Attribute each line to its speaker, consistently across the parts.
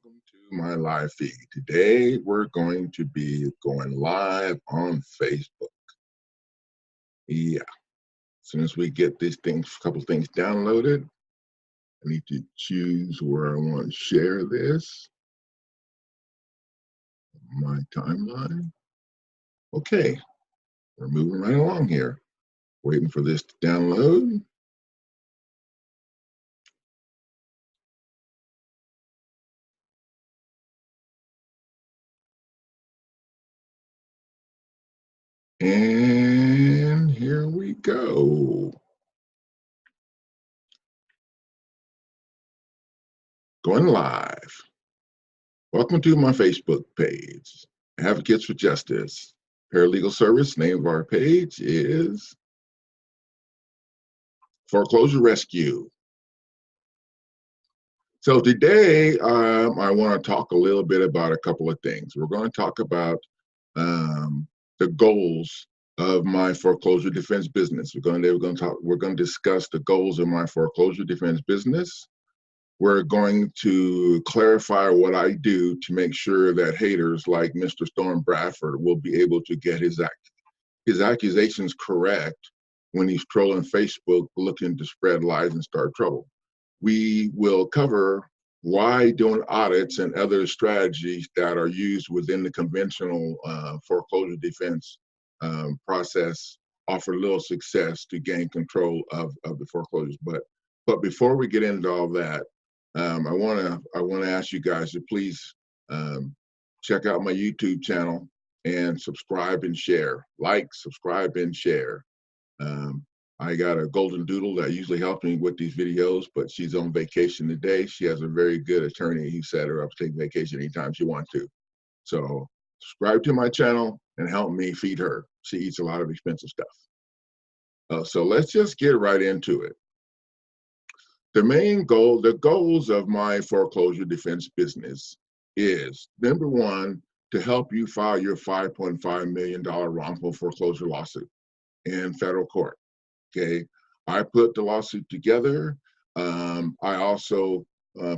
Speaker 1: welcome to my live feed. Today we're going to be going live on Facebook. Yeah, as soon as we get these things, a couple things downloaded, I need to choose where I want to share this. My timeline. Okay, we're moving right along here. Waiting for this to download. And here we go. Going live. Welcome to my Facebook page, Advocates for Justice. Paralegal service, name of our page is Foreclosure Rescue. So today, I want to talk a little bit about a couple of things. We're going to talk about the goals of my foreclosure defense business. We're going to discuss the goals of my foreclosure defense business. We're going to clarify what I do to make sure that haters like Mr. Storm Bradford will be able to get his accusations correct when he's trolling Facebook looking to spread lies and start trouble. We will cover why doing audits and other strategies that are used within the conventional foreclosure defense process offer little success to gain control of the foreclosures. But before we get into all that, I want to ask you guys to please check out my YouTube channel and subscribe and share. Like, subscribe, and share. I got a golden doodle that usually helps me with these videos, but she's on vacation today. She has a very good attorney who set her up to take vacation anytime she wants to. So subscribe to my channel and help me feed her. She eats a lot of expensive stuff. So let's just get right into it. The goals of my foreclosure defense business is, number one, to help you file your $5.5 million wrongful foreclosure lawsuit in federal court. Okay, I put the lawsuit together. I also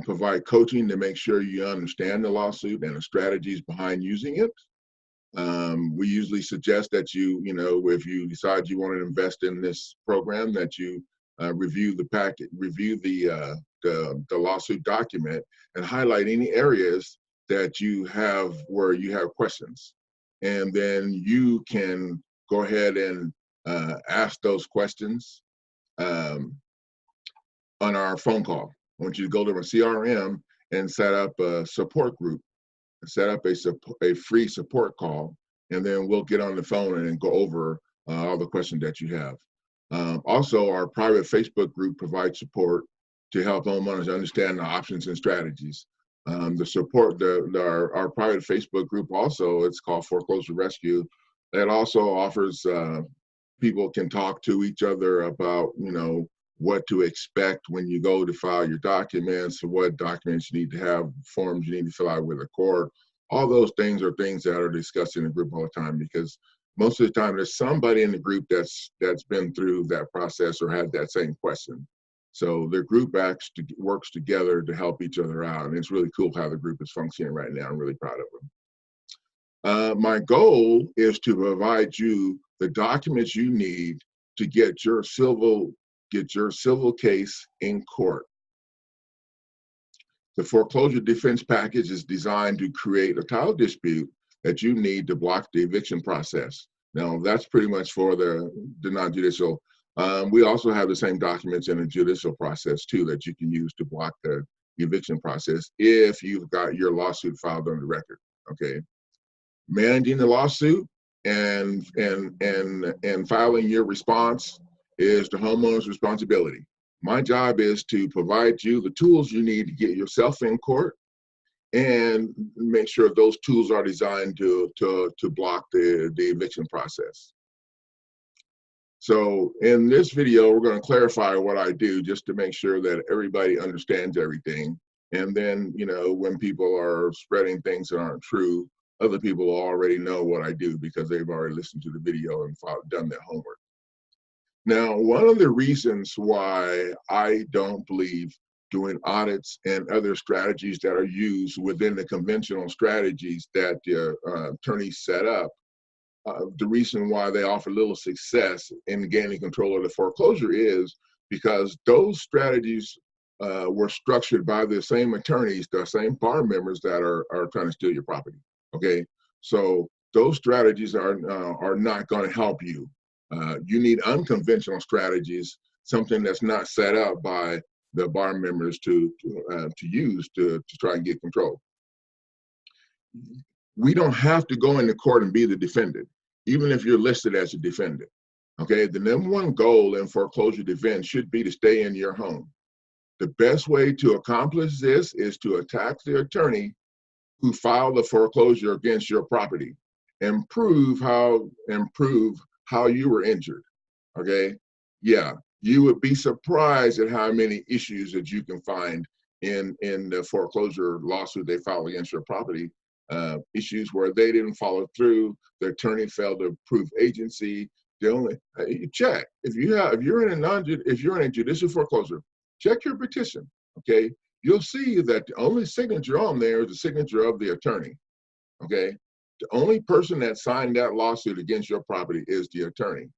Speaker 1: provide coaching to make sure you understand the lawsuit and the strategies behind using it. We usually suggest that if you decide you want to invest in this program, that you review the packet, review the lawsuit document, and highlight any areas that you have where you have questions, and then you can go ahead and ask those questions on our phone call. I want you to go to my CRM and set up a support group, set up a free support call, and then we'll get on the phone and go over all the questions that you have. Also, our private Facebook group provides support to help homeowners understand the options and strategies. Our private Facebook group also, it's called Foreclosure Rescue. It also offers people can talk to each other about, what to expect when you go to file your documents, what documents you need to have, forms you need to fill out with a court. All those things are things that are discussed in the group all the time, because most of the time there's somebody in the group that's been through that process or had that same question. So the group works together to help each other out, and it's really cool how the group is functioning right now. I'm really proud of them. My goal is to provide you the documents you need to get your civil case in court. The foreclosure defense package is designed to create a title dispute that you need to block the eviction process. Now, that's pretty much for the non-judicial. We also have the same documents in the judicial process too that you can use to block the eviction process if you've got your lawsuit filed on the record. Okay. Managing the lawsuit and filing your response is the homeowner's responsibility. My job is to provide you the tools you need to get yourself in court and make sure those tools are designed to block the eviction process. So in this video, we're going to clarify what I do just to make sure that everybody understands everything. And then, when people are spreading things that aren't true, other people already know what I do because they've already listened to the video and done their homework. Now, one of the reasons why I don't believe doing audits and other strategies that are used within the conventional strategies that the attorneys set up. The reason why they offer little success in gaining control of the foreclosure is because those strategies were structured by the same attorneys, the same bar members that are trying to steal your property. Okay, so those strategies are not going to help you. You need unconventional strategies, something that's not set up by the bar members to use to try and get control. We don't have to go into court and be the defendant, even if you're listed as a defendant. Okay, the number one goal in foreclosure defense should be to stay in your home. The best way to accomplish this is to attack the attorney who filed the foreclosure against your property and prove how you were injured. Okay, yeah, you would be surprised at how many issues that you can find in the foreclosure lawsuit they filed against your property. Issues where they didn't follow through, the attorney failed to prove agency. You check if you're in a judicial foreclosure, check your petition. Okay, you'll see that the only signature on there is the signature of the attorney. Okay, the only person that signed that lawsuit against your property is the attorney.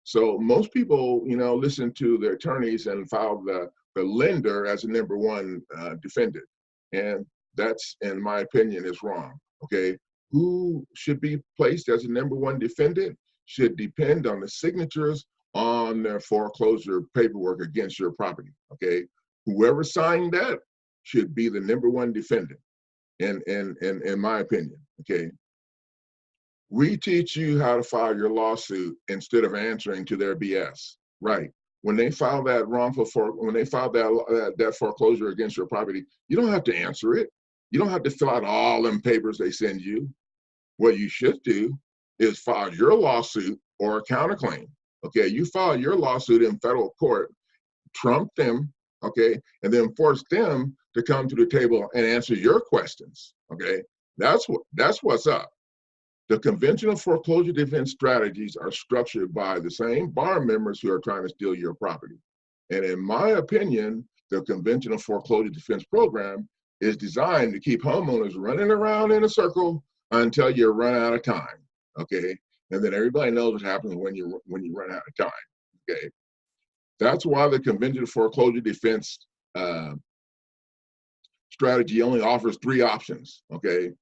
Speaker 1: So most people, listen to their attorneys and file the lender as a number one defendant, and that's, in my opinion, is wrong. Okay, who should be placed as a number one defendant should depend on the signatures on their foreclosure paperwork against your property. Okay, whoever signed that should be the number one defendant, in my opinion. Okay, we teach you how to file your lawsuit instead of answering to their BS. Right. When they file that that foreclosure against your property, you don't have to answer it. You don't have to fill out all them papers they send you. What you should do is file your lawsuit or a counterclaim. Okay, you file your lawsuit in federal court, trump them, okay, and then force them to come to the table and answer your questions. Okay, that's what's up. The conventional foreclosure defense strategies are structured by the same bar members who are trying to steal your property. And in my opinion, the conventional foreclosure defense program is designed to keep homeowners running around in a circle until you run out of time. Okay, and then everybody knows what happens when you run out of time. Okay, that's why the conventional foreclosure defense strategy only offers 3 options. Okay,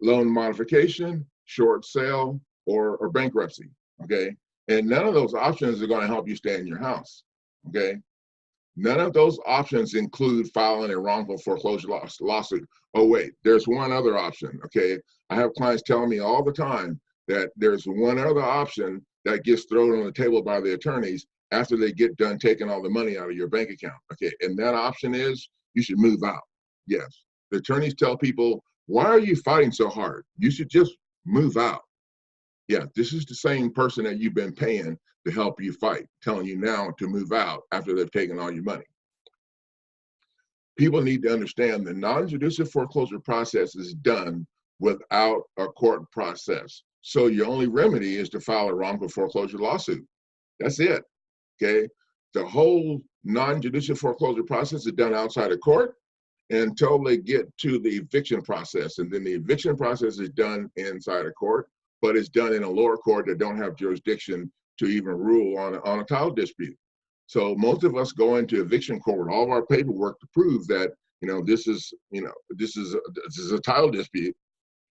Speaker 1: loan modification, short sale, or bankruptcy. Okay, and none of those options are going to help you stay in your house. Okay, none of those options include filing a wrongful foreclosure lawsuit. Oh wait, there's one other option. Okay, I have clients telling me all the time that there's one other option that gets thrown on the table by the attorneys after they get done taking all the money out of your bank account. Okay, and that option is you should move out. Yes, the attorneys tell people, why are you fighting so hard? You should just move out. Yeah, this is the same person that you've been paying to help you fight, telling you now to move out after they've taken all your money. People need to understand the non-judicial foreclosure process is done without a court process. So your only remedy is to file a wrongful foreclosure lawsuit. That's it. Okay. The whole non-judicial foreclosure process is done outside of court until they get to the eviction process. And then the eviction process is done inside a court, but it's done in a lower court that don't have jurisdiction to even rule on a title dispute. So most of us go into eviction court with all of our paperwork to prove that, this is a title dispute.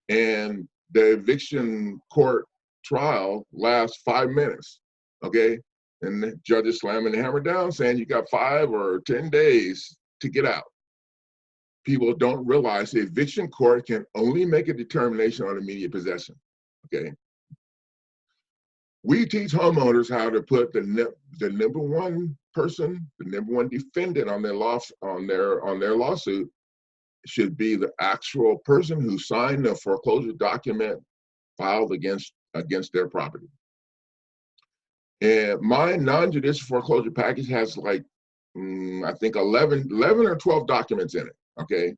Speaker 1: And the eviction court trial lasts 5 minutes. Okay. And the judge is slamming the hammer down saying you got 5 or 10 days to get out. People don't realize the eviction court can only make a determination on immediate possession. Okay. We teach homeowners how to put the number one person, the number one defendant on their lawsuit should be the actual person who signed the foreclosure document filed against their property. And my non-judicial foreclosure package has I think 11 or 12 documents in it. Okay.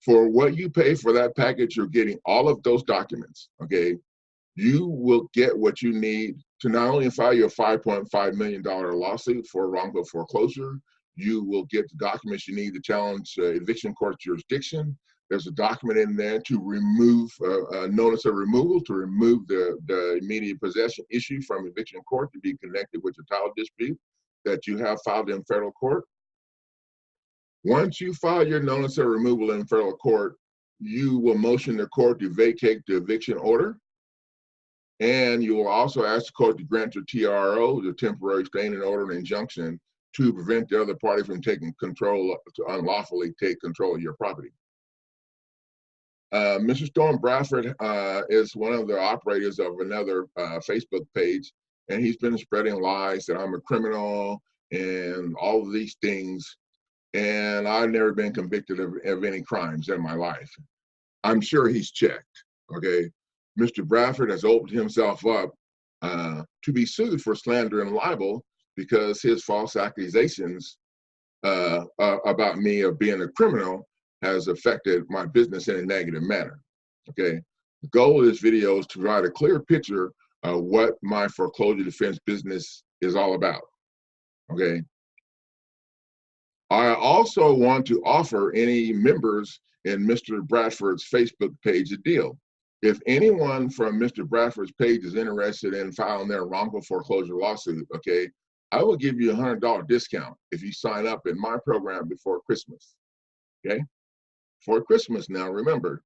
Speaker 1: For what you pay for that package, you're getting all of those documents. Okay. You will get what you need to not only file your $5.5 million lawsuit for wrongful foreclosure, You will get the documents you need to challenge eviction court jurisdiction. There's a document in there to remove a notice of removal, to remove the immediate possession issue from eviction court to be connected with your title dispute that you have filed in federal court. Once you file your notice of removal in federal court, you will motion the court to vacate the eviction order. And you will also ask the court to grant your TRO, the temporary restraining order and injunction, to prevent the other party from taking control, to unlawfully take control of your property. Mr. Storm Bradford is one of the operators of another Facebook page, and he's been spreading lies that I'm a criminal and all of these things. And I've never been convicted of any crimes in my life. I'm sure he's checked, okay? Mr. Bradford has opened himself up to be sued for slander and libel because his false accusations about me of being a criminal has affected my business in a negative manner, okay? The goal of this video is to provide a clear picture of what my foreclosure defense business is all about, okay? I also want to offer any members in Mr. Bradford's Facebook page a deal. If anyone from Mr. Bradford's page is interested in filing their wrongful foreclosure lawsuit, okay, I will give you a $100 discount if you sign up in my program before Christmas, okay? For Christmas now, remember,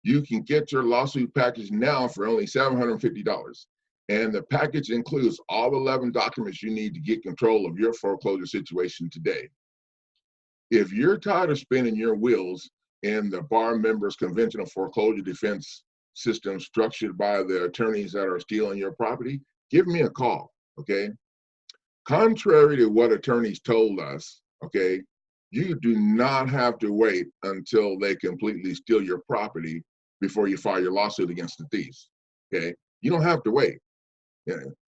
Speaker 1: you can get your lawsuit package now for only $750. And the package includes all 11 documents you need to get control of your foreclosure situation today. If you're tired of spinning your wheels in the bar members' conventional foreclosure defense system structured by the attorneys that are stealing your property, give me a call, okay? Contrary to what attorneys told us, okay, you do not have to wait until they completely steal your property before you file your lawsuit against the thieves, okay? You don't have to wait.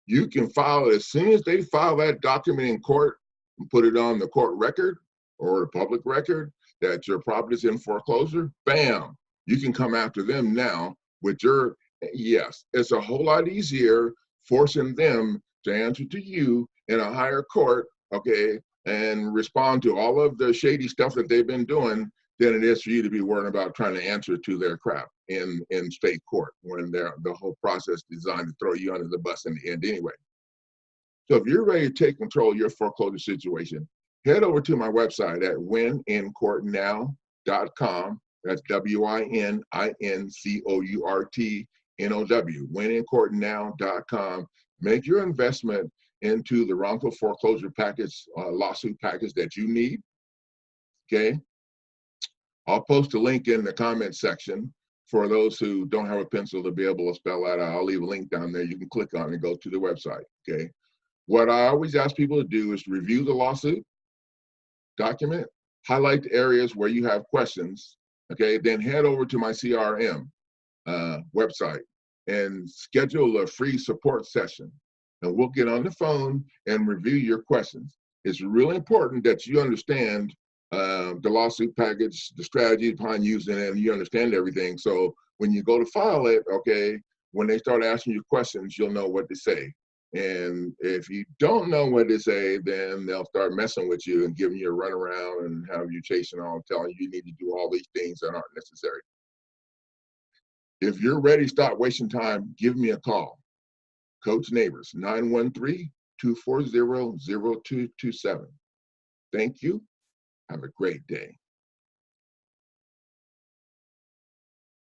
Speaker 1: You can file it as soon as they file that document in court and put it on the court record or the public record that your property is in foreclosure, bam, you can come after them now with your, yes, it's a whole lot easier forcing them to answer to you in a higher court, okay, and respond to all of the shady stuff that they've been doing than it is for you to be worrying about trying to answer to their crap in state court when the whole process is designed to throw you under the bus in the end anyway. So if you're ready to take control of your foreclosure situation, head over to my website at winincourtnow.com. That's WININCOURTNOW, winincourtnow.com. Make your investment into the wrongful foreclosure package, lawsuit package that you need, okay? I'll post a link in the comment section for those who don't have a pencil to be able to spell that out. I'll leave a link down there. You can click on it and go to the website, okay? What I always ask people to do is review the lawsuit document, highlight the areas where you have questions, okay? Then head over to my CRM website and schedule a free support session. And we'll get on the phone and review your questions. It's really important that you understand the lawsuit package, the strategy behind using it, and you understand everything. So when you go to file it, okay, when they start asking you questions, you'll know what to say. And if you don't know what to say, then they'll start messing with you and giving you a runaround and have you chasing on, telling you need to do all these things that aren't necessary. If you're ready to stop wasting time, give me a call. Coach Neighbors, 913-240-0227. Thank you. Have a great day.